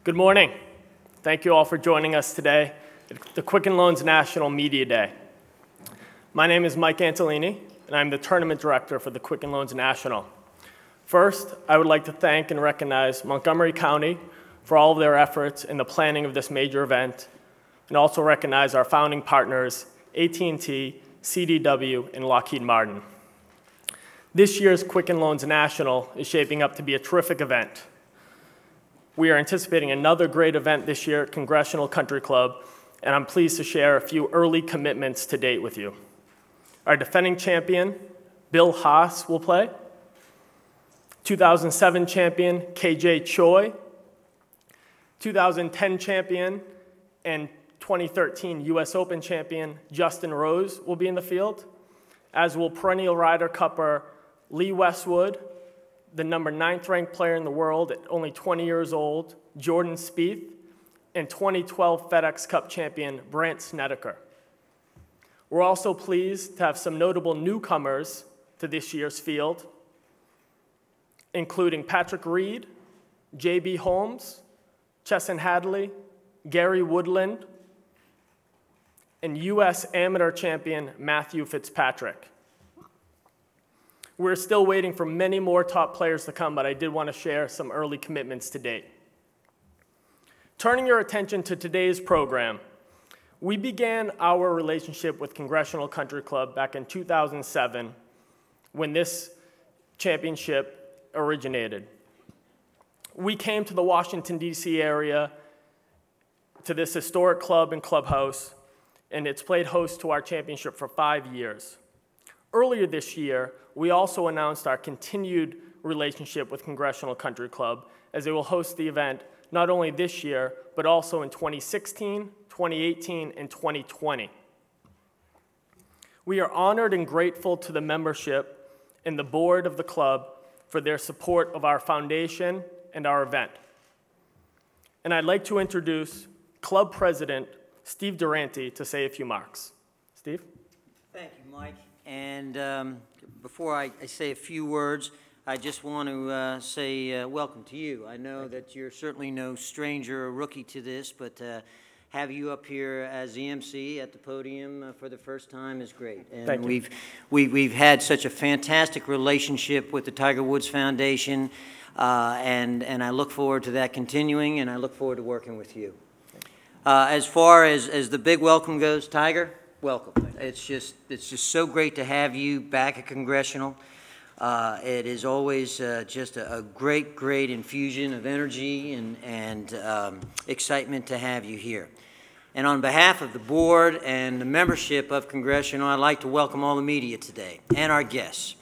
Good morning. Thank you all for joining us today at the Quicken Loans National Media Day. My name is Mike Antolini, and I'm the Tournament Director for the Quicken Loans National. First, I would like to thank and recognize Montgomery County for all of their efforts in the planning of this major event, and also recognize our founding partners, AT&T, CDW, and Lockheed Martin. This year's Quicken Loans National is shaping up to be a terrific event. We are anticipating another great event this year at Congressional Country Club, and I'm pleased to share a few early commitments to date with you. Our defending champion, Bill Haas, will play. 2007 champion, KJ Choi. 2010 champion and 2013 US Open champion, Justin Rose, will be in the field, as will perennial Ryder Cupper Lee Westwood, the number 9th ranked player in the world at only 20 years old, Jordan Spieth, and 2012 FedEx Cup champion, Brandt Snedeker. We're also pleased to have some notable newcomers to this year's field, including Patrick Reed, J.B. Holmes, Chesson Hadley, Gary Woodland, and U.S. Amateur champion, Matthew Fitzpatrick. We're still waiting for many more top players to come, but I did want to share some early commitments to date. Turning your attention to today's program, we began our relationship with Congressional Country Club back in 2007 when this championship originated. We came to the Washington, D.C. area to this historic club and clubhouse, and it's played host to our championship for 5 years. Earlier this year, we also announced our continued relationship with Congressional Country Club, as they will host the event not only this year, but also in 2016, 2018, and 2020. We are honored and grateful to the membership and the board of the club for their support of our foundation and our event. And I'd like to introduce Club President Steve Durante to say a few remarks. Steve? Thank you, Mike. And before I say a few words, I just want to say welcome to you. I know that you're certainly no stranger or rookie to this, but have you up here as the MC at the podium for the first time is great. And thank you. We've had such a fantastic relationship with the Tiger Woods Foundation, and I look forward to that continuing, and I look forward to working with you. As far as the big welcome goes, Tiger, welcome. It's just so great to have you back at Congressional. It is always just a great infusion of energy and excitement to have you here. And on behalf of the board and the membership of Congressional, I'd like to welcome all the media today and our guests.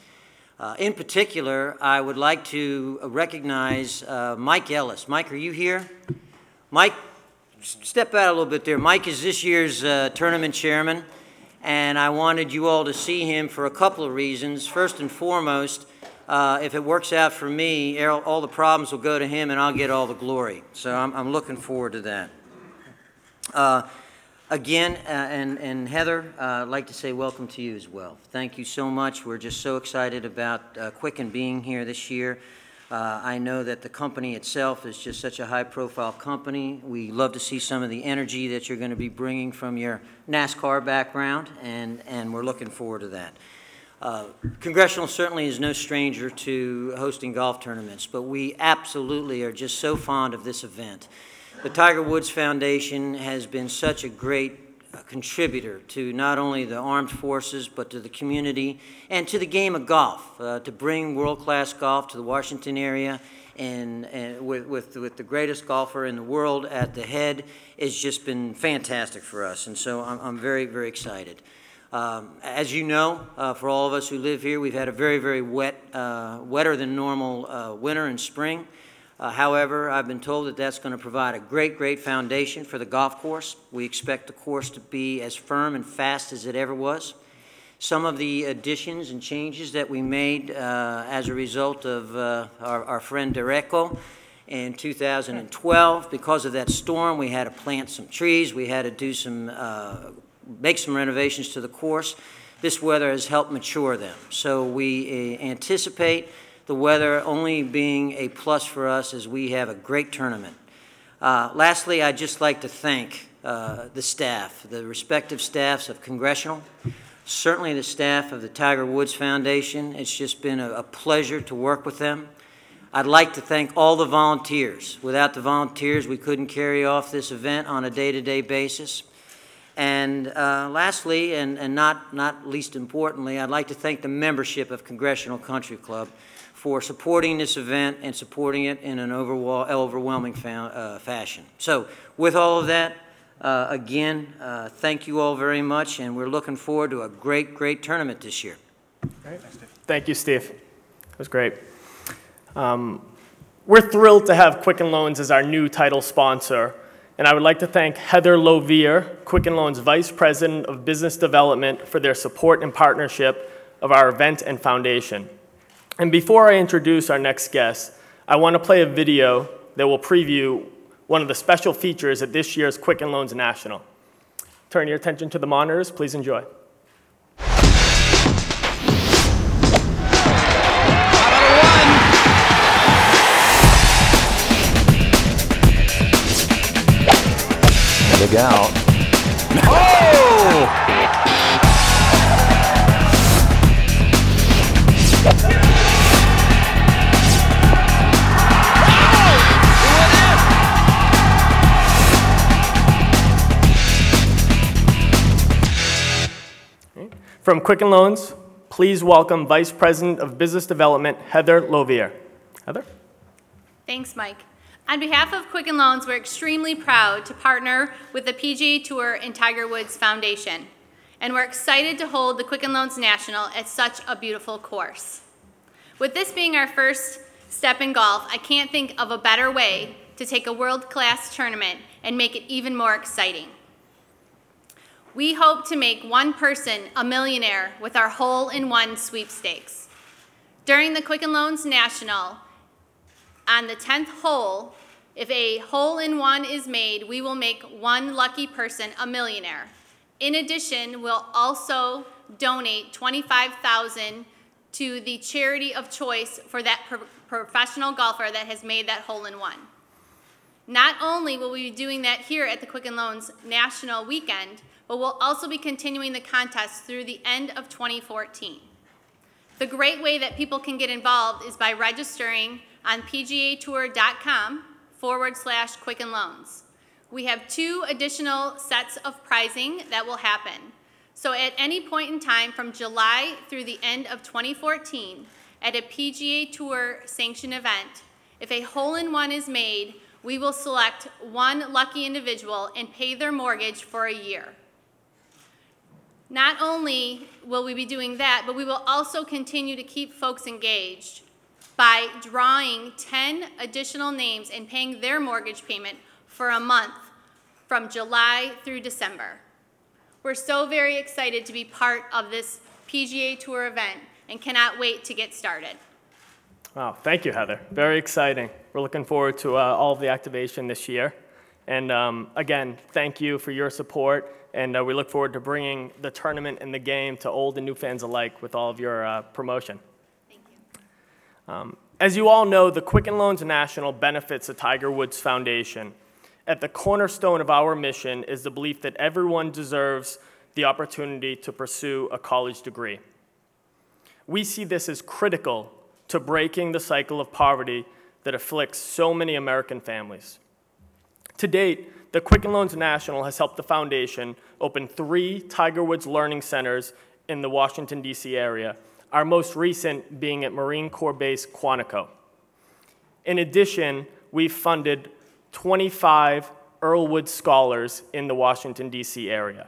In particular, I would like to recognize Mike Ellis. Mike, are you here? Mike, step out a little bit there. Mike is this year's tournament chairman, and I wanted you all to see him for a couple of reasons. First and foremost, if it works out for me, all the problems will go to him and I'll get all the glory. So I'm looking forward to that. Again, and Heather, I'd like to say welcome to you as well. Thank you so much. We're just so excited about Quicken being here this year. I know that the company itself is just such a high-profile company. We love to see some of the energy that you're going to be bringing from your NASCAR background, and we're looking forward to that. Congressional certainly is no stranger to hosting golf tournaments, but we absolutely are just so fond of this event. The Tiger Woods Foundation has been such a great contributor to not only the armed forces, but to the community and to the game of golf, to bring world-class golf to the Washington area, and with the greatest golfer in the world at the head, has just been fantastic for us, and so I'm very excited. As you know, for all of us who live here, we've had a very wet, wetter than normal winter and spring. However, I've been told that that's going to provide a great foundation for the golf course. We expect the course to be as firm and fast as it ever was. Some of the additions and changes that we made as a result of our friend Dereco in 2012, because of that storm, we had to plant some trees. We had to do make some renovations to the course. This weather has helped mature them. So we anticipate the weather only being a plus for us as we have a great tournament. Lastly, I'd just like to thank the staff, the respective staffs of Congressional, certainly the staff of the Tiger Woods Foundation. It's just been a pleasure to work with them. I'd like to thank all the volunteers. Without the volunteers, we couldn't carry off this event on a day-to-day basis. And lastly, and not least importantly, I'd like to thank the membership of Congressional Country Club for supporting this event and supporting it in an overwhelming fashion. So with all of that, again, thank you all very much, and we're looking forward to a great tournament this year. Great. Thank you, Steve. It was great. We're thrilled to have Quicken Loans as our new title sponsor, and I would like to thank Heather Lovier, Quicken Loans Vice President of Business Development, for their support and partnership of our event and foundation. And before I introduce our next guest, I want to play a video that will preview one of the special features at this year's Quicken Loans National. Turn your attention to the monitors. Please enjoy. Look out. Oh! From Quicken Loans, please welcome Vice President of Business Development, Heather Lovier. Heather? Thanks, Mike. On behalf of Quicken Loans, we're extremely proud to partner with the PGA Tour and Tiger Woods Foundation. And we're excited to hold the Quicken Loans National at such a beautiful course. With this being our first step in golf, I can't think of a better way to take a world-class tournament and make it even more exciting. We hope to make one person a millionaire with our hole-in-one sweepstakes. During the Quicken Loans National, on the 10th hole, if a hole-in-one is made, we will make one lucky person a millionaire. In addition, we'll also donate $25,000 to the charity of choice for that professional golfer that has made that hole-in-one. Not only will we be doing that here at the Quicken Loans National Weekend, but we'll also be continuing the contest through the end of 2014. The great way that people can get involved is by registering on pgatour.com/Quicken Loans. We have 2 additional sets of prizing that will happen. So at any point in time from July through the end of 2014, at a PGA Tour sanctioned event, if a hole-in-one is made, we will select one lucky individual and pay their mortgage for a year. Not only will we be doing that, but we will also continue to keep folks engaged by drawing 10 additional names and paying their mortgage payment for a month from July through December. We're so very excited to be part of this PGA Tour event and cannot wait to get started. Wow, thank you, Heather. Very exciting. We're looking forward to all of the activation this year. And again, thank you for your support. And we look forward to bringing the tournament and the game to old and new fans alike with all of your promotion. Thank you. As you all know, the Quicken Loans National benefits the Tiger Woods Foundation. At the cornerstone of our mission is the belief that everyone deserves the opportunity to pursue a college degree. We see this as critical to breaking the cycle of poverty that afflicts so many American families. To date, the Quicken Loans National has helped the foundation open 3 Tiger Woods Learning Centers in the Washington, D.C. area, our most recent being at Marine Corps Base Quantico. In addition, we've funded 25 Earl Woods Scholars in the Washington, D.C. area.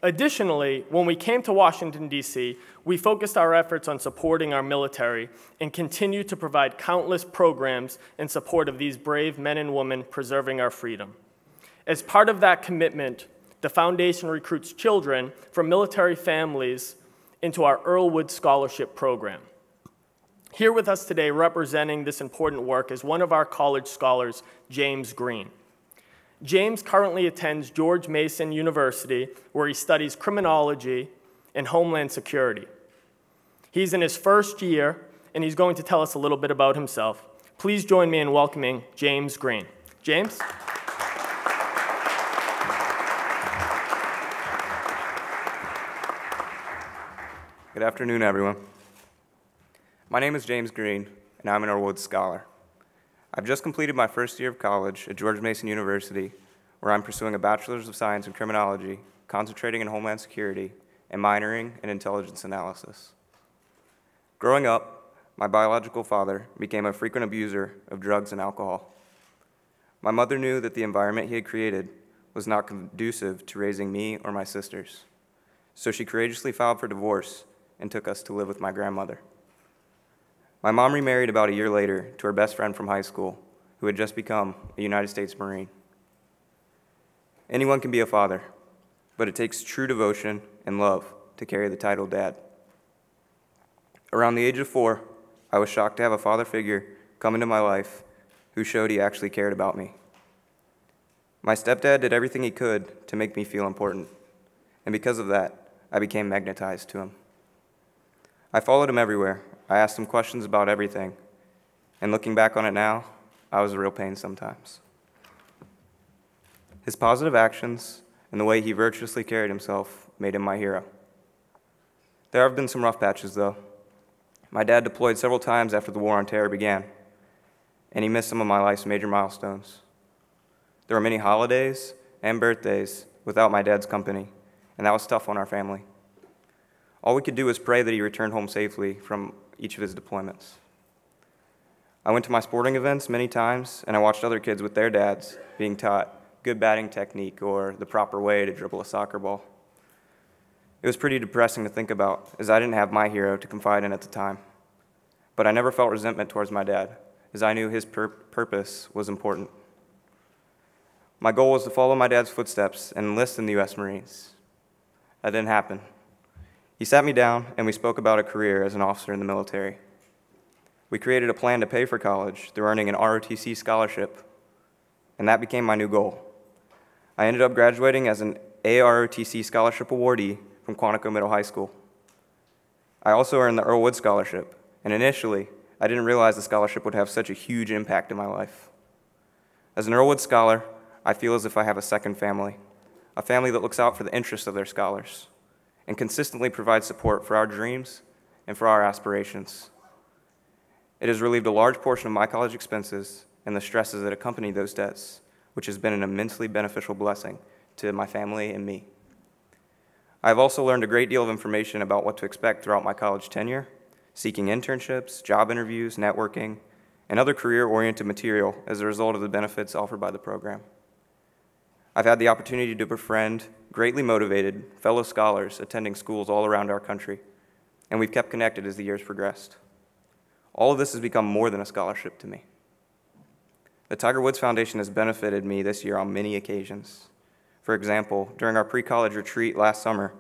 Additionally, when we came to Washington, D.C., we focused our efforts on supporting our military and continue to provide countless programs in support of these brave men and women preserving our freedom. As part of that commitment, the foundation recruits children from military families into our Earl Woods Scholarship Program. Here with us today representing this important work is one of our college scholars, James Green. James currently attends George Mason University, where he studies criminology and homeland security. He's in his first year, and he's going to tell us a little bit about himself. Please join me in welcoming James Green. James? Good afternoon, everyone. My name is James Green, and I'm an Earl Woods Scholar. I've just completed my first year of college at George Mason University, where I'm pursuing a Bachelor's of Science in Criminology, concentrating in Homeland Security, and minoring in Intelligence Analysis. Growing up, my biological father became a frequent abuser of drugs and alcohol. My mother knew that the environment he had created was not conducive to raising me or my sisters, so she courageously filed for divorce and took us to live with my grandmother. My mom remarried about a year later to her best friend from high school, who had just become a United States Marine. Anyone can be a father, but it takes true devotion and love to carry the title dad. Around the age of 4, I was shocked to have a father figure come into my life who showed he actually cared about me. My stepdad did everything he could to make me feel important, and because of that, I became magnetized to him. I followed him everywhere. I asked him questions about everything, and looking back on it now, I was a real pain sometimes. His positive actions and the way he virtuously carried himself made him my hero. There have been some rough patches, though. My dad deployed several times after the War on Terror began, and he missed some of my life's major milestones. There were many holidays and birthdays without my dad's company, and that was tough on our family. All we could do was pray that he returned home safely from each of his deployments. I went to my sporting events many times, and I watched other kids with their dads being taught good batting technique or the proper way to dribble a soccer ball. It was pretty depressing to think about, as I didn't have my hero to confide in at the time. But I never felt resentment towards my dad, as I knew his purpose was important. My goal was to follow my dad's footsteps and enlist in the U.S. Marines. That didn't happen. He sat me down, and we spoke about a career as an officer in the military. We created a plan to pay for college through earning an ROTC scholarship, and that became my new goal. I ended up graduating as an AROTC scholarship awardee from Quantico Middle High School. I also earned the Earl Woods Scholarship, and initially, I didn't realize the scholarship would have such a huge impact in my life. As an Earl Woods Scholar, I feel as if I have a second family, a family that looks out for the interests of their scholars, and consistently provides support for our dreams and for our aspirations. It has relieved a large portion of my college expenses and the stresses that accompany those debts, which has been an immensely beneficial blessing to my family and me. I have also learned a great deal of information about what to expect throughout my college tenure, seeking internships, job interviews, networking, and other career-oriented material as a result of the benefits offered by the program. I've had the opportunity to befriend greatly motivated fellow scholars attending schools all around our country, and we've kept connected as the years progressed. All of this has become more than a scholarship to me. The Tiger Woods Foundation has benefited me this year on many occasions. For example, during our pre-college retreat last summer,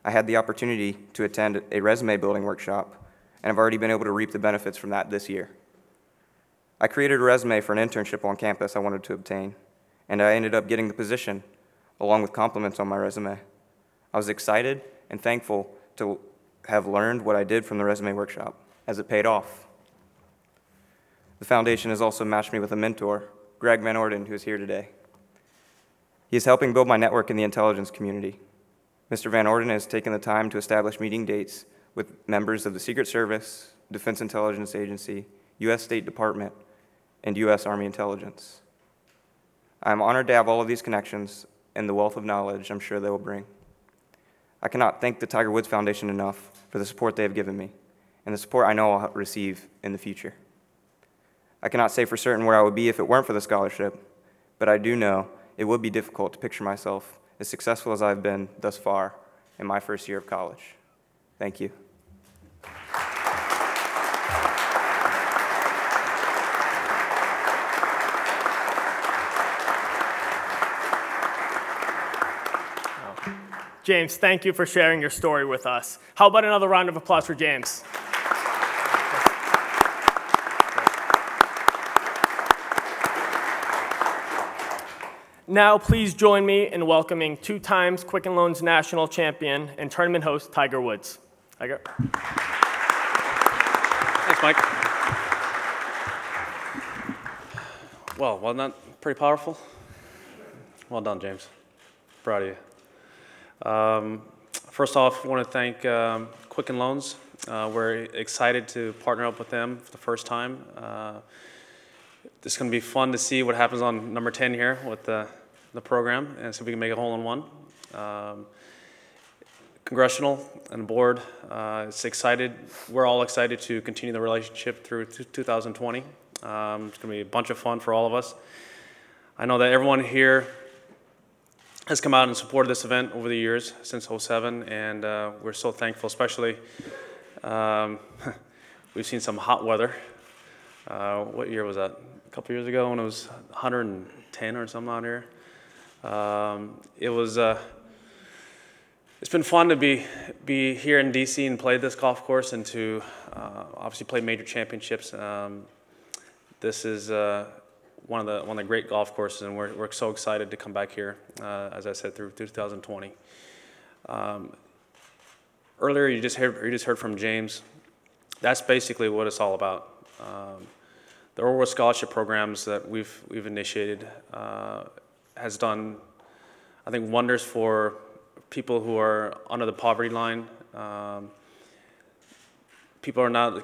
I had the opportunity to attend a resume building workshop, and I've already been able to reap the benefits from that this year. I created a resume for an internship on campus I wanted to obtain, and I ended up getting the position, along with compliments on my resume. I was excited and thankful to have learned what I did from the resume workshop, as it paid off. The foundation has also matched me with a mentor, Greg Van Orden, who is here today. He is helping build my network in the intelligence community. Mr. Van Orden has taken the time to establish meeting dates with members of the Secret Service, Defense Intelligence Agency, U.S. State Department, and U.S. Army Intelligence. I am honored to have all of these connections and the wealth of knowledge I'm sure they will bring. I cannot thank the Tiger Woods Foundation enough for the support they have given me and the support I know I'll receive in the future. I cannot say for certain where I would be if it weren't for the scholarship, but I do know it would be difficult to picture myself as successful as I've been thus far in my first year of college. Thank you. James, thank you for sharing your story with us. How about another round of applause for James? Now, please join me in welcoming 2 times Quicken Loans National champion and tournament host, Tiger Woods. Tiger. Thanks, Mike. Well, wasn't that pretty powerful? Well done, James. Proud of you. First off, I want to thank Quicken Loans. We're excited to partner up with them for the first time. It's going to be fun to see what happens on number 10 here with the program, and see if we can make a hole-in-one. Congressional and board, it's excited. We're all excited to continue the relationship through 2020. It's going to be a bunch of fun for all of us. I know that everyone here has come out and supported this event over the years since '07, and we're so thankful. Especially, we've seen some hot weather. What year was that? A couple years ago when it was 110 or something out here. It's been fun to be here in DC and play this golf course, and to obviously play major championships. This is one of the great golf courses, and we're so excited to come back here, as I said, through 2020. Earlier, you just heard from James. That's basically what it's all about. The Orwell Scholarship programs that we've initiated has done, I think, wonders for people who are under the poverty line. The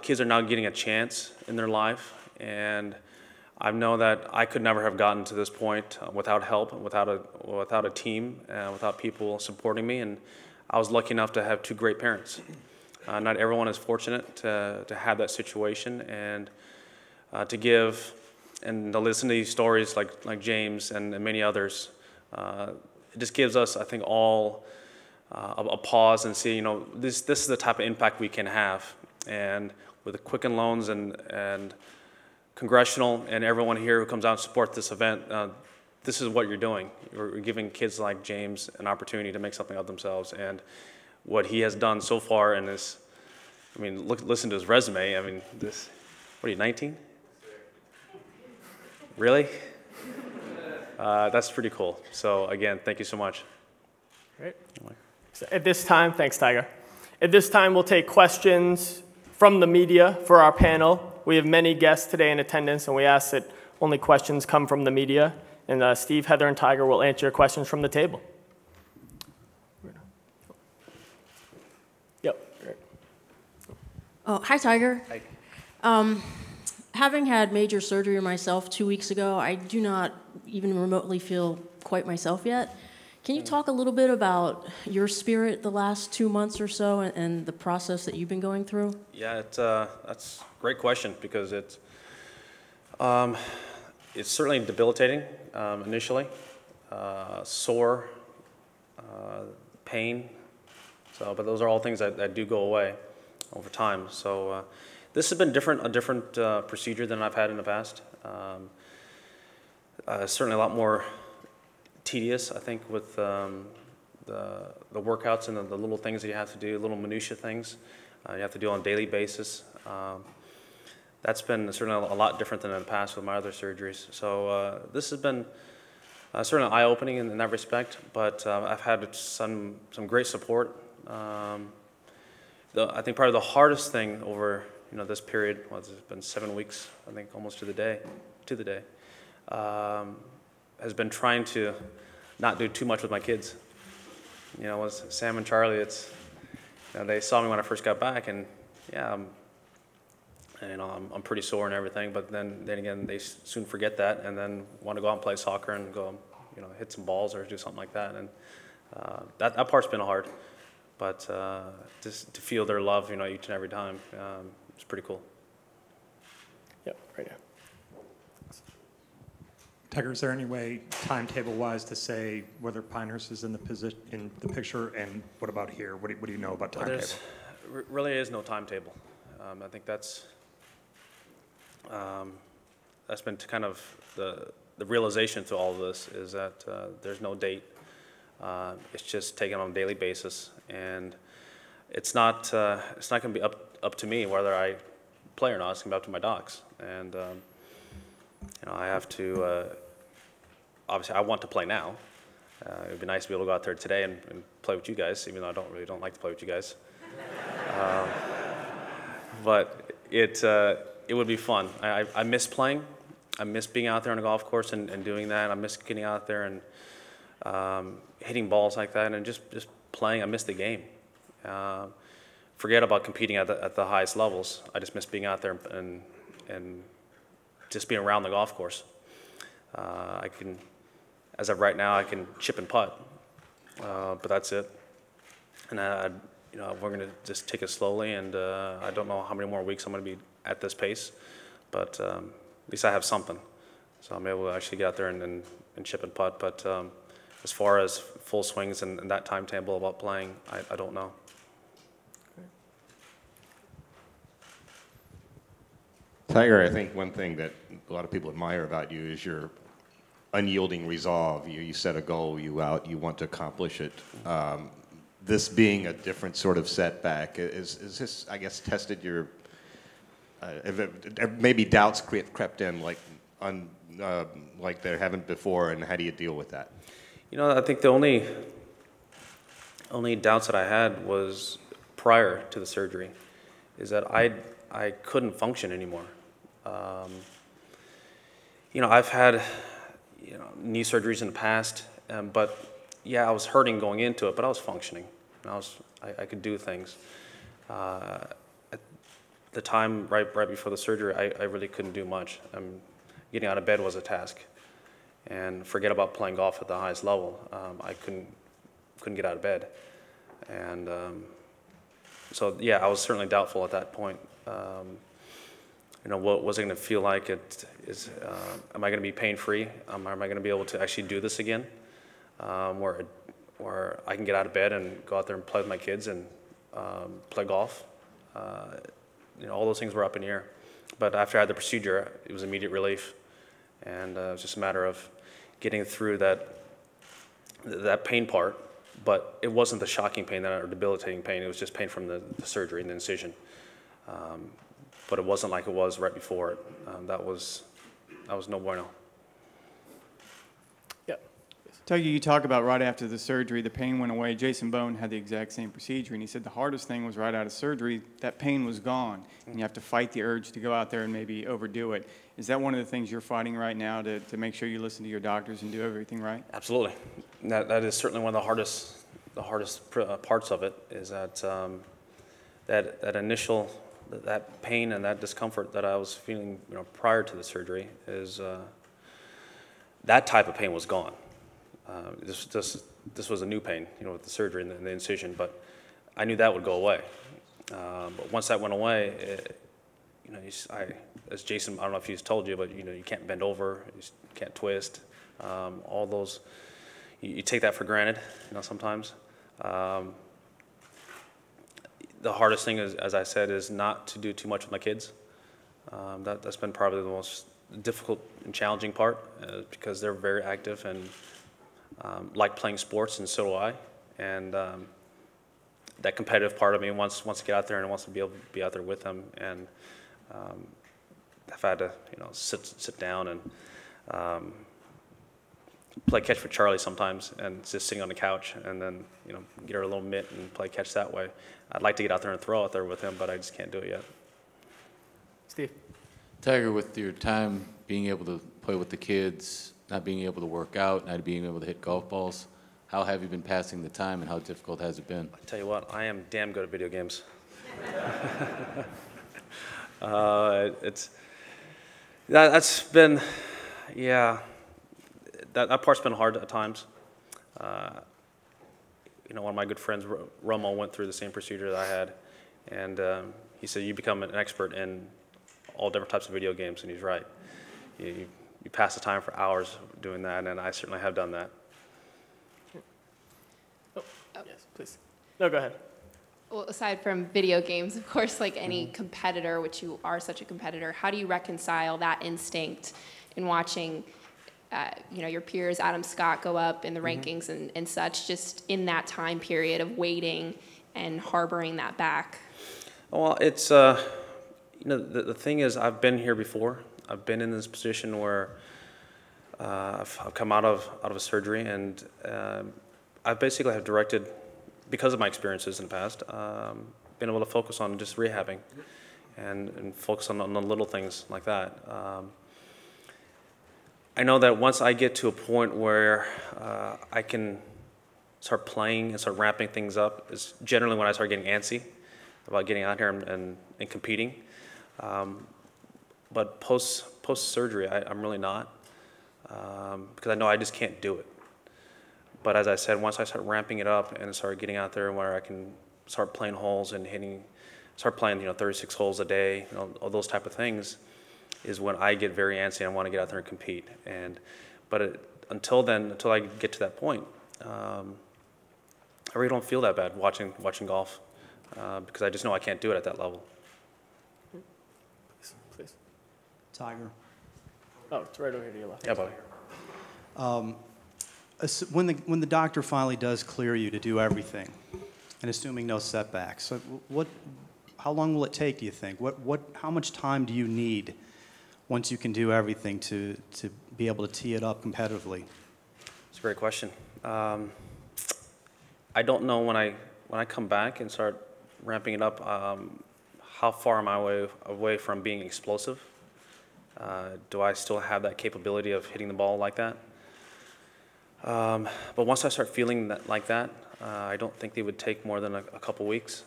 kids are now getting a chance in their life, and I know that I could never have gotten to this point without help, without a team, without people supporting me, and I was lucky enough to have two great parents. Not everyone is fortunate to have that situation, and to give and to listen to these stories like James and many others. It just gives us, I think, all a pause and see, this is the type of impact we can have. And with the Quicken Loans and Congressional and everyone here who comes out and support this event, this is what you're doing. You're giving kids like James an opportunity to make something of themselves. And what he has done so far in this, listen to his resume. What are you, 19? Really? That's pretty cool. So again, thank you so much. Great. So at this time, thanks, Tiger. At this time, we'll take questions from the media for our panel. We have many guests today in attendance, and we ask that only questions come from the media. And Steve, Heather, and Tiger will answer your questions from the table. Yep. Great. Oh, hi, Tiger. Hi. Having had major surgery myself 2 weeks ago, I do not even remotely feel quite myself yet. Can you talk a little bit about your spirit the last 2 months or so and the process that you've been going through? Yeah, that's a great question, because it's certainly debilitating initially, sore, pain. But those are all things that do go away over time. So this has been a different procedure than I've had in the past. Certainly a lot more tedious, I think, with the workouts and the little things that you have to do, little minutia things you have to do on a daily basis. That's been certainly a lot different than in the past with my other surgeries. So this has been certainly eye-opening in that respect, but I've had some great support. I think probably the hardest thing over this period, it's been 7 weeks, I think, almost to the day, has been trying to not do too much with my kids. With Sam and Charlie, they saw me when I first got back, and yeah, I'm pretty sore and everything, but then again, they soon forget that and then want to go out and play soccer and go, hit some balls or do something like that. And that part's been hard, but just to feel their love, each and every time, it's pretty cool. Yep, right here. Tiger, is there any way, timetable-wise, to say whether Pinehurst is in the picture, and what about here? What do you know about timetable? There really is no timetable. I think that's been kind of the realization to all of this, is that there's no date. It's just taken on a daily basis, and it's not going to be up to me whether I play or not. It's going to be up to my docs, and I have to. Obviously, I want to play now. It would be nice to be able to go out there today and play with you guys, even though I don't like to play with you guys. But it would be fun. I miss playing. I miss being out there on a golf course and doing that. I miss getting out there and hitting balls like that and just playing. I miss the game. Forget about competing at the highest levels. I just miss being out there and just being around the golf course. I can, as of right now, I can chip and putt, but that's it. And we're going to just take it slowly, and I don't know how many more weeks I'm going to be at this pace, but at least I have something. So I'm able to actually get out there and chip and putt. But as far as full swings and that timetable about playing, I don't know. Tiger, I think one thing that a lot of people admire about you is your unyielding resolve. You set a goal, you want to accomplish it. This being a different sort of setback, is this, I guess, tested your, maybe doubts crept in like there haven't before, and how do you deal with that? I think the only doubts that I had was prior to the surgery, is that I couldn't function anymore. I've had knee surgeries in the past, but yeah, I was hurting going into it, but I was functioning. I could do things. At the time right before the surgery, I really couldn't do much. Getting out of bed was a task, and forget about playing golf at the highest level. I couldn't get out of bed, and so yeah, I was certainly doubtful at that point. What was it going to feel like? Am I going to be pain-free? Am I going to be able to actually do this again? Where I can get out of bed and go out there and play with my kids and play golf. All those things were up in the air. But after I had the procedure, it was immediate relief, and it was just a matter of getting through that pain part. But it wasn't the shocking pain or debilitating pain. It was just pain from the surgery and the incision. But it wasn't like it was right before it. That was no bueno. Yeah. Tiger, you talk about right after the surgery, the pain went away. Jason Bone had the exact same procedure, and he said the hardest thing was right out of surgery, that pain was gone, and you have to fight the urge to go out there and maybe overdo it. Is that one of the things you're fighting right now to make sure you listen to your doctors and do everything right? Absolutely. That is certainly one of the hardest parts of it, is that that initial that pain and that discomfort that I was feeling prior to the surgery is that type of pain was gone. This was a new pain, with the surgery and the incision, but I knew that would go away. But once that went away, as Jason, I don't know if he's told you, but you can't bend over, you can't twist, all those, you take that for granted, sometimes. The hardest thing is, as I said, is not to do too much with my kids. That's been probably the most difficult and challenging part, because they're very active and like playing sports, and so do I. And that competitive part of me wants to get out there and wants to be able to be out there with them. And I've had to, sit down and play catch with Charlie sometimes, and just sitting on the couch, and then get her a little mitt and play catch that way. I'd like to get out there and throw out there with him, but I just can't do it yet. Steve. Tiger, with your time being able to play with the kids, not being able to work out, not being able to hit golf balls, how have you been passing the time, and how difficult has it been? I tell you what, I am damn good at video games. That's been, yeah, that part's been hard at times. One of my good friends, Romo, went through the same procedure that I had, and he said, you become an expert in all different types of video games, and he's right. You pass the time for hours doing that, and I certainly have done that. Oh, yes, please. No, go ahead. Well, aside from video games, of course, like any competitor, which you are such a competitor, how do you reconcile that instinct in watching your peers, Adam Scott, go up in the rankings and such, just in that time period of waiting and harboring that back? Well, it's, the thing is, I've been here before. I've been in this position where I've come out of a surgery, and I basically have directed, because of my experiences in the past, been able to focus on just rehabbing and focus on the little things like that. I know that once I get to a point where I can start playing and start ramping things up is generally when I start getting antsy about getting out here and competing. But post-surgery, I'm really not, because I know I just can't do it. But as I said, once I start ramping it up and start getting out there where I can start playing holes and start playing 36 holes a day, all those type of things, is when I get very antsy and I want to get out there and compete. Until then, until I get to that point, I really don't feel that bad watching golf, because I just know I can't do it at that level. Please. Tiger. Oh, it's right over here to your left. Yeah, buddy. When the doctor finally does clear you to do everything, and assuming no setbacks, so how long will it take, do you think? How much time do you need once you can do everything to be able to tee it up competitively? It's a great question. I don't know when I come back and start ramping it up, how far am I away from being explosive? Do I still have that capability of hitting the ball like that? But once I start feeling like that, I don't think it would take more than a couple weeks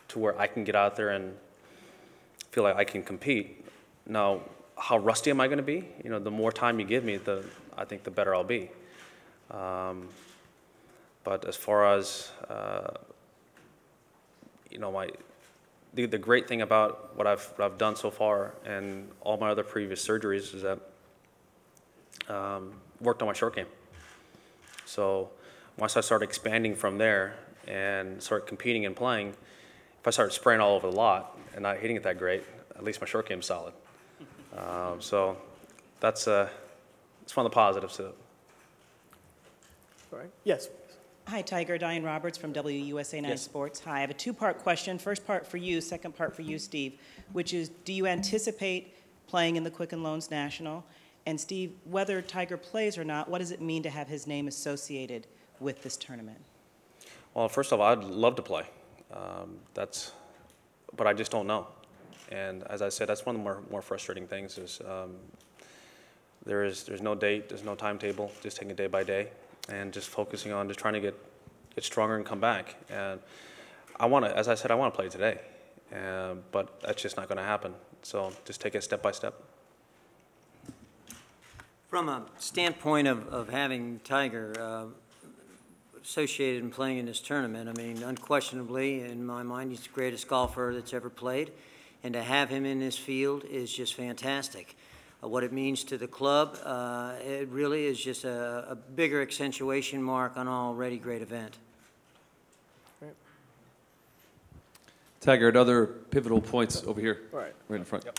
to where I can get out there and feel like I can compete. Now, how rusty am I going to be? The more time you give me, I think the better I'll be. But as far as the great thing about what I've done so far and all my other previous surgeries is that worked on my short game. So once I start expanding from there and start competing and playing, if I start spraying all over the lot and not hitting it that great, at least my short game's solid. So it's one of the positives to it. All right. Yes. Hi, Tiger. Diane Roberts from WUSA 9 Yes. Sports. Hi, I have a two-part question. First part for you, second part for you, Steve, which is, do you anticipate playing in the Quicken Loans National? And Steve, whether Tiger plays or not, what does it mean to have his name associated with this tournament? Well, first of all, I'd love to play. But I just don't know. And as I said, that's one of the more frustrating things is there's no date, there's no timetable, just taking it day by day and just focusing on just trying to get stronger and come back. And as I said, I want to play today, but that's just not going to happen. So just take it step by step. From a standpoint of having Tiger associated and playing in this tournament, I mean, unquestionably, in my mind, he's the greatest golfer that's ever played. And to have him in this field is just fantastic. What it means to the club, it really is just a bigger accentuation mark on an already great event. Right. Tiger, at other pivotal points over here, right in front. Yep.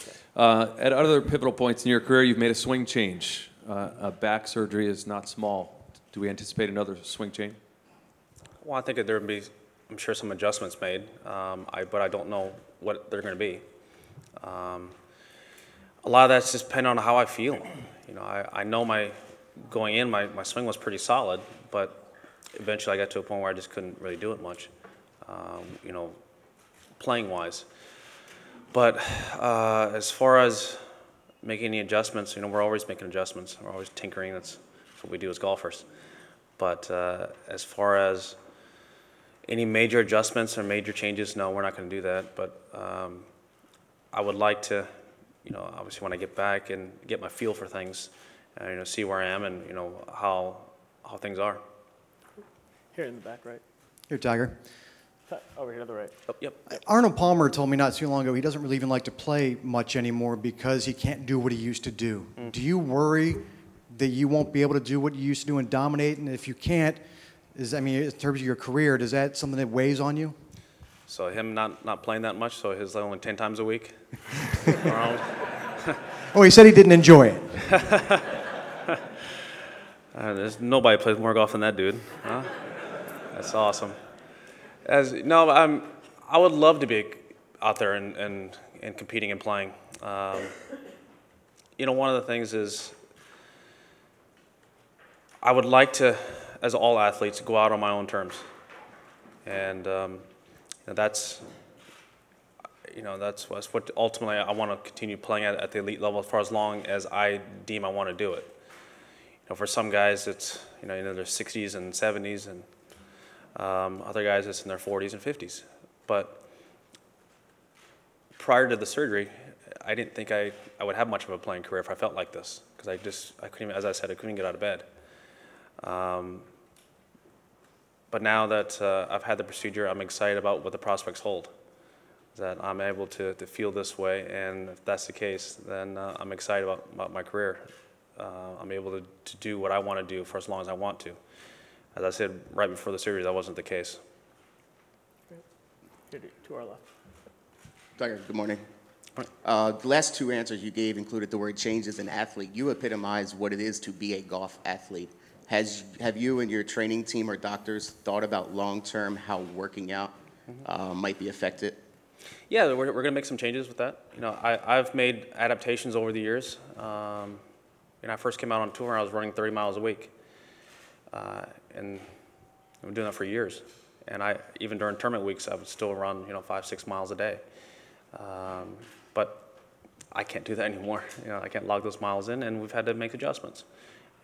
At other pivotal points in your career, you've made a swing change. A back surgery is not small. Do we anticipate another swing change? Well, I think that there would be, I'm sure, some adjustments made, but I don't know what they're going to be. A lot of that's just depending on how I feel. I know going in, my swing was pretty solid, but eventually I got to a point where I just couldn't really do it much, playing-wise. But as far as making any adjustments, we're always making adjustments. We're always tinkering. That's what we do as golfers. But as far as any major adjustments or major changes, no, we're not going to do that. But I would like to, obviously when I get back and get my feel for things, see where I am and, how things are. Here in the back, right? Here, Tiger. Over here to the right. Oh, yep. Arnold Palmer told me not too long ago he doesn't really even like to play much anymore because he can't do what he used to do. Do you worry that you won't be able to do what you used to do and dominate? And if you can't, in terms of your career, is that something that weighs on you? So him not playing that much, so his only 10 times a week? Oh, he said he didn't enjoy it. There's nobody plays more golf than that dude. Huh? That's awesome. I would love to be out there and competing and playing. One of the things is I would like to, as all athletes, go out on my own terms. And that's what ultimately I want to continue playing at the elite level for as long as I deem I want to do it. for some guys, it's in their 60s and 70s, and other guys, it's in their 40s and 50s. But prior to the surgery, I didn't think I would have much of a playing career if I felt like this, because I couldn't, as I said, I couldn't get out of bed. But now that I've had the procedure, I'm excited about what the prospects hold. That I'm able to feel this way, and if that's the case, then I'm excited about my career. I'm able to do what I want to do for as long as I want to. As I said right before the surgery, that wasn't the case. To our left. Tiger, good morning. The last two answers you gave included the word change as an athlete. You epitomize what it is to be a golf athlete. Have you and your training team or doctors thought about long-term how working out might be affected? Yeah, we're going to make some changes with that. I've made adaptations over the years. I first came out on tour, I was running 30 miles a week. And I've been doing that for years. And even during tournament weeks, I would still run 5-6 miles a day. But I can't do that anymore. I can't log those miles in, and we've had to make adjustments.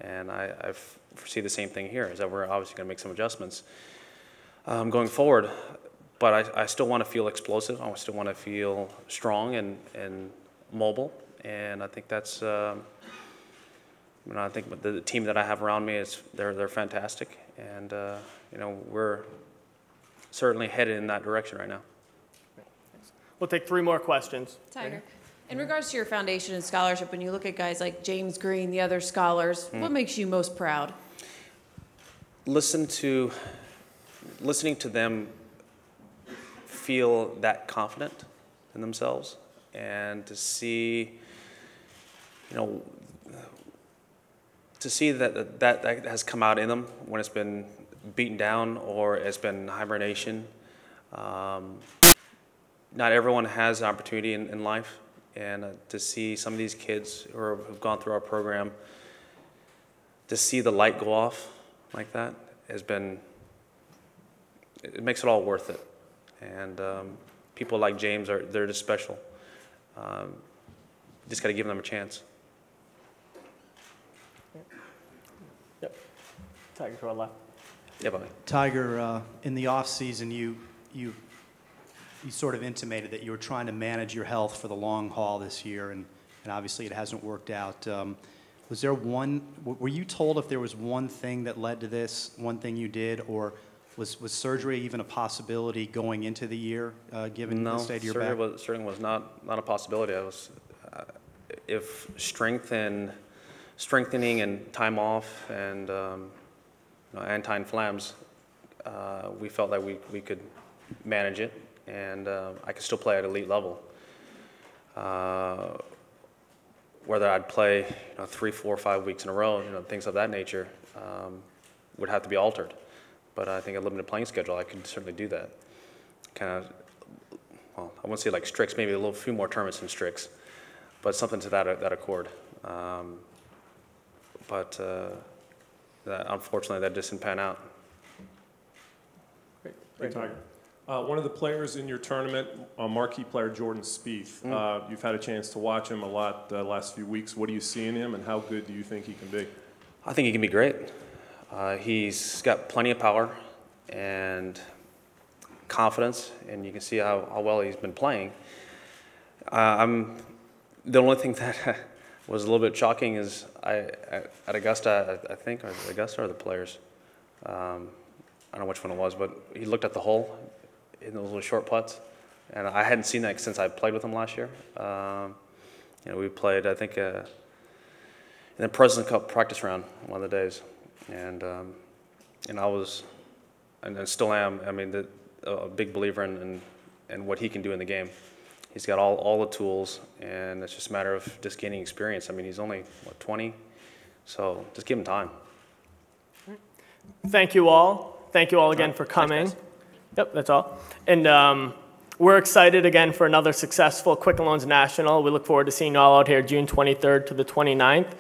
And I foresee the same thing here, is that we're obviously going to make some adjustments going forward. But I still want to feel explosive. I still want to feel strong and mobile. And I think that's, I think the team that I have around me, they're fantastic. And, we're certainly headed in that direction right now. We'll take 3 more questions. Tiger, in regards to your foundation and scholarship, when you look at guys like James Green, the other scholars, what makes you most proud? Listening to them feel that confident in themselves, and to see, that has come out in them when it's been beaten down or it's been hibernation. Not everyone has an opportunity in life, and to see some of these kids who've gone through our program, to see the light go off like that it makes it all worth it. And people like James, they're just special. Just got to give them a chance. Yep. Tiger to our left. Yeah, buddy. Tiger, in the off season, you sort of intimated that you were trying to manage your health for the long haul this year, and obviously it hasn't worked out. Were you told if there was one thing that led to this, one thing you did, or was surgery even a possibility going into the year, given the state of your back? No, surgery was not a possibility. If strengthening and time off and anti-inflams, we felt like we could manage it, and I could still play at elite level. Whether I'd play 3, 4, 5 weeks in a row, things of that nature, would have to be altered. But I think a limited playing schedule, I could certainly do that. Kind of, well, I wouldn't say like Strix, maybe a few more tournaments than Strix, but something to that accord. Unfortunately, that just didn't pan out. Hey, Tiger. One of the players in your tournament, marquee player Jordan Spieth, you've had a chance to watch him a lot the last few weeks. What do you see in him, and how good do you think he can be? I think he can be great. He's got plenty of power and confidence, and you can see how well he's been playing. The only thing that was a little bit shocking is at Augusta, I think, or Augusta or the Players, I don't know which one it was, but he looked at the hole in those little short putts, and I hadn't seen that since I played with him last year. We played, I think, in the President's Cup practice round one of the days, and I was, and still am, a big believer in what he can do in the game. He's got all the tools, and it's just a matter of just gaining experience. He's only, 20? So just give him time. Thank you all. Thank you all again for coming. Thanks, yep, that's all. And we're excited again for another successful Quicken Loans National. We look forward to seeing you all out here June 23rd to the 29th.